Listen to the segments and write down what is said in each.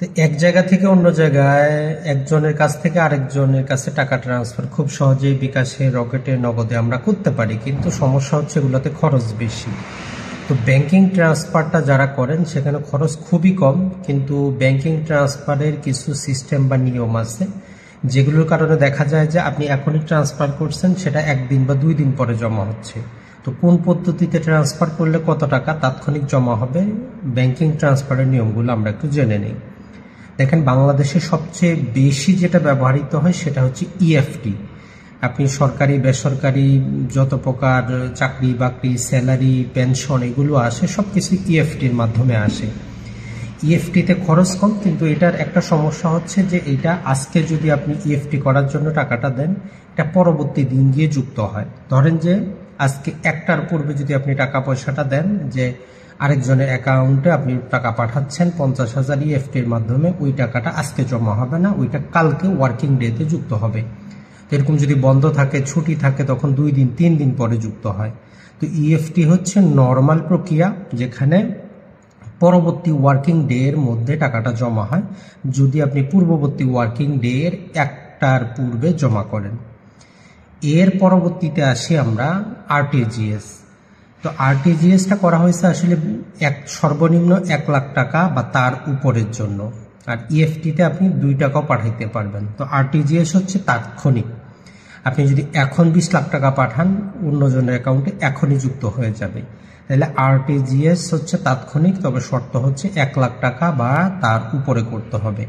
তো এক জায়গা থেকে অন্য জায়গায় একজনের কাছ থেকে আরেকজনের কাছে টাকা ট্রান্সফার খুব সহজেই বিকাশে, রকেটে, নগদে আমরা করতে পারি, কিন্তু সমস্যা হচ্ছে এগুলোতে খরচ বেশি। তো ব্যাংকিং ট্রান্সফারটা যারা করেন সেখানে খরচ খুবই কম, কিন্তু ব্যাংকিং ট্রান্সফারের কিছু সিস্টেম বা নিয়ম আছে যেগুলোর কারণে দেখা যায় যে আপনি এখনই ট্রান্সফার করছেন, সেটা একদিন বা 2 দিন পরে জমা হচ্ছে। তো কোন পদ্ধতিতে ট্রান্সফার করলে কত টাকা তাৎক্ষণিক জমা হবে, ব্যাংকিং ট্রান্সফারের নিয়মগুলো আমরা একটু জেনে নিই। দেখেন, বাংলাদেশে সবচেয়ে বেশি যেটা ব্যবহৃত হয় সেটা হচ্ছে ইএফটি। আপনি সরকারি বেসরকারি যত প্রকার চাকরি বাকরি, স্যালারি, পেনশন এগুলো আসে সব কিছু ইএফটির মাধ্যমে আসে। ইএফটিতে খরচ কম, কিন্তু এটার একটা সমস্যা হচ্ছে যে এটা আজকে যদি আপনি ইএফটি করার জন্য টাকাটা দেন, এটা পরবর্তী দিন গিয়ে যুক্ত হয়। ধরেন যে আজকে 1টার পূর্বে যদি আপনি টাকা পয়সাটা দেন, যে আরেকজনের অ্যাকাউন্টে আপনি টাকা পাঠাচ্ছেন 50,000 ইএফটির মাধ্যমে, ওই টাকাটা আজকে জমা হবে না, ওইটা কালকে ওয়ার্কিং ডেতে যুক্ত হবে। এরকম যদি বন্ধ থাকে, ছুটি থাকে, তখন 2 দিন 3 দিন পরে যুক্ত হয়। তো ইএফটি হচ্ছে নর্মাল প্রক্রিয়া, যেখানে পরবর্তী ওয়ার্কিং ডে এর মধ্যে টাকাটা জমা হয়, যদি আপনি পূর্ববর্তী ওয়ার্কিং ডে এর 1টার পূর্বে জমা করেন। এর পরবর্তীতে আসি আমরা আরটিজিএস। তো আরটিজিএসটা করা হয়েছে আসলে সর্বনিম্ন 1 লাখ টাকা বা তার উপরের জন্য, আর ইএফটিতে আপনি 2 টাকাও পাঠাইতে পারবেন। তো আরটিজিএস হচ্ছে তাৎক্ষণিক, আপনি যদি এখন 20 লাখ টাকা পাঠান অন্যজনের অ্যাকাউন্টে, এখনই যুক্ত হয়ে যাবে। তাহলে আরটিজিএস হচ্ছে তাৎক্ষণিক, তবে শর্ত হচ্ছে 1 লাখ টাকা বা তার উপরে করতে হবে।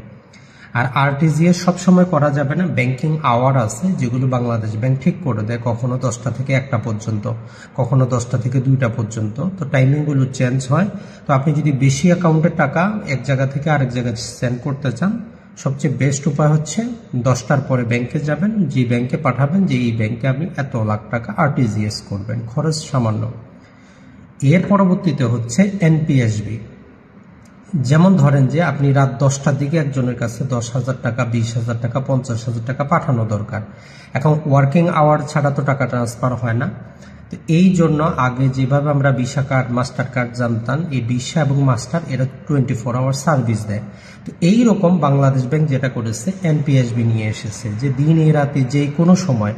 আর আরটিজিএস সবসময় করা যাবে না, ব্যাংকিং আওয়ার আছে যেগুলো বাংলাদেশ ব্যাংক ঠিক করে দেয়, কখনো 10টা থেকে 1টা পর্যন্ত, কখনো 10টা থেকে 2টা পর্যন্ত। তো টাইমিংগুলো চেঞ্জ হয়। তো আপনি যদি বেশি অ্যাকাউন্টের টাকা এক জায়গা থেকে আরেক জায়গায় সেন্ড করতে চান, সবচেয়ে বেস্ট উপায় হচ্ছে 10টার পরে ব্যাংকে যাবেন, যে ব্যাংকে পাঠাবেন যে এই ব্যাংকে আপনি এত লাখ টাকা আরটিজিএস করবেন, খরচ সামান্য। এর পরবর্তীতে হচ্ছে এনপিএসবি। যেমন ধরেন যে আপনি রাত 10টার দিকে একজনের কাছে 10,000 টাকা, 20,000 টাকা, 50,000 টাকা পাঠানো দরকার। এখন ওয়ার্কিং আওয়ার ছাড়া তো টাকা ট্রান্সফার হয় না। তো এই জন্য আগে যেভাবে আমরা ভিসা কার্ড, মাস্টার কার্ড জানতাম, এই ভিসা এবং মাস্টার এরা 24 আওয়ার সার্ভিস দেয়। তো এইরকম বাংলাদেশ ব্যাংক যেটা করেছে, এনপিএসবি নিয়ে এসেছে, যে দিনে রাতে যে কোনো সময়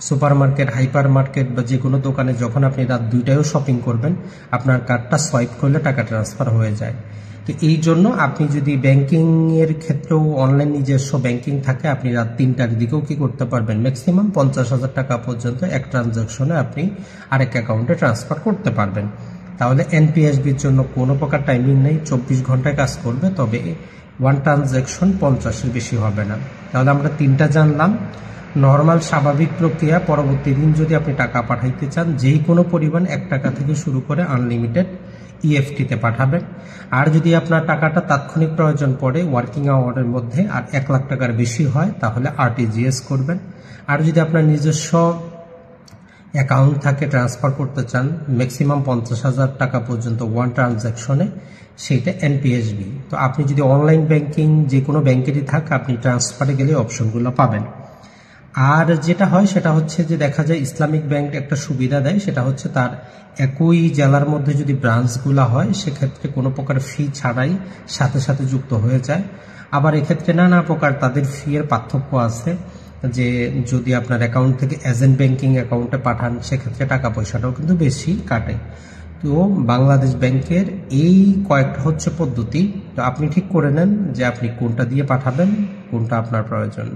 সুপার মার্কেট, হাইপার মার্কেট বা যে কোনো দোকানে যখন আপনি রাত 2টায়ও শপিং করবেন, আপনার কার্ডটা সোয়াইপ করলে টাকা ট্রান্সফার হয়ে যায়। তো এই জন্য আপনি যদি ব্যাংকিং এর ক্ষেত্রেও অনলাইন নিজস্ব ব্যাংকিং থাকে, আপনি রাত 3টার দিকেও কি করতে পারবেন, ম্যাক্সিমাম 50,000 টাকা পর্যন্ত এক ট্রানজাকশনে আপনি আরেক অ্যাকাউন্টে ট্রান্সফার করতে পারবেন। তাহলে এনপিএসবির জন্য কোনো প্রকার টাইমিং নেই, 24 ঘন্টায় কাজ করবে, তবে 1 ট্রানজাকশন 50-এর বেশি হবে না। তাহলে আমরা 3টা জানলাম। নর্মাল স্বাভাবিক প্রক্রিয়া, পরবর্তী দিন যদি আপনি টাকা পাঠাইতে চান, যেই কোনো পরিমাণ 1 টাকা থেকে শুরু করে আনলিমিটেড ইএফটিতে পাঠাবেন। আর যদি আপনার টাকাটা তাৎক্ষণিক প্রয়োজন পড়ে ওয়ার্কিং আওয়ারের মধ্যে আর 1 লাখ টাকার বেশি হয়, তাহলে আরটিজিএস করবেন। আর যদি আপনার নিজস্ব অ্যাকাউন্ট থাকে, ট্রান্সফার করতে চান ম্যাক্সিমাম 50,000 টাকা পর্যন্ত 1 ট্রানজাকশনে, সেইটা এনপিএসবি। তো আপনি যদি অনলাইন ব্যাংকিং যে কোনো ব্যাংকেরই থাকে, আপনি ট্রান্সফারে গেলে অপশনগুলো পাবেন। আর যেটা হয় সেটা হচ্ছে যে দেখা যায় ইসলামিক ব্যাংক একটা সুবিধা দেয়, সেটা হচ্ছে তার একই জেলার মধ্যে যদি ব্রাঞ্চগুলো হয়, সেক্ষেত্রে কোনো প্রকার ফি ছাড়াই সাথে সাথে যুক্ত হয়ে যায়। আবার এক্ষেত্রে নানা প্রকার তাদের ফি এর পার্থক্য আছে, যে যদি আপনার অ্যাকাউন্ট থেকে এজেন্ট ব্যাংকিং অ্যাকাউন্টে পাঠান, সেক্ষেত্রে টাকা পয়সাটাও কিন্তু বেশি কাটে। তো বাংলাদেশ ব্যাংকের এই কয়েকটা হচ্ছে পদ্ধতি। তো আপনি ঠিক করে নেন যে আপনি কোনটা দিয়ে পাঠাবেন, কোনটা আপনার প্রয়োজন।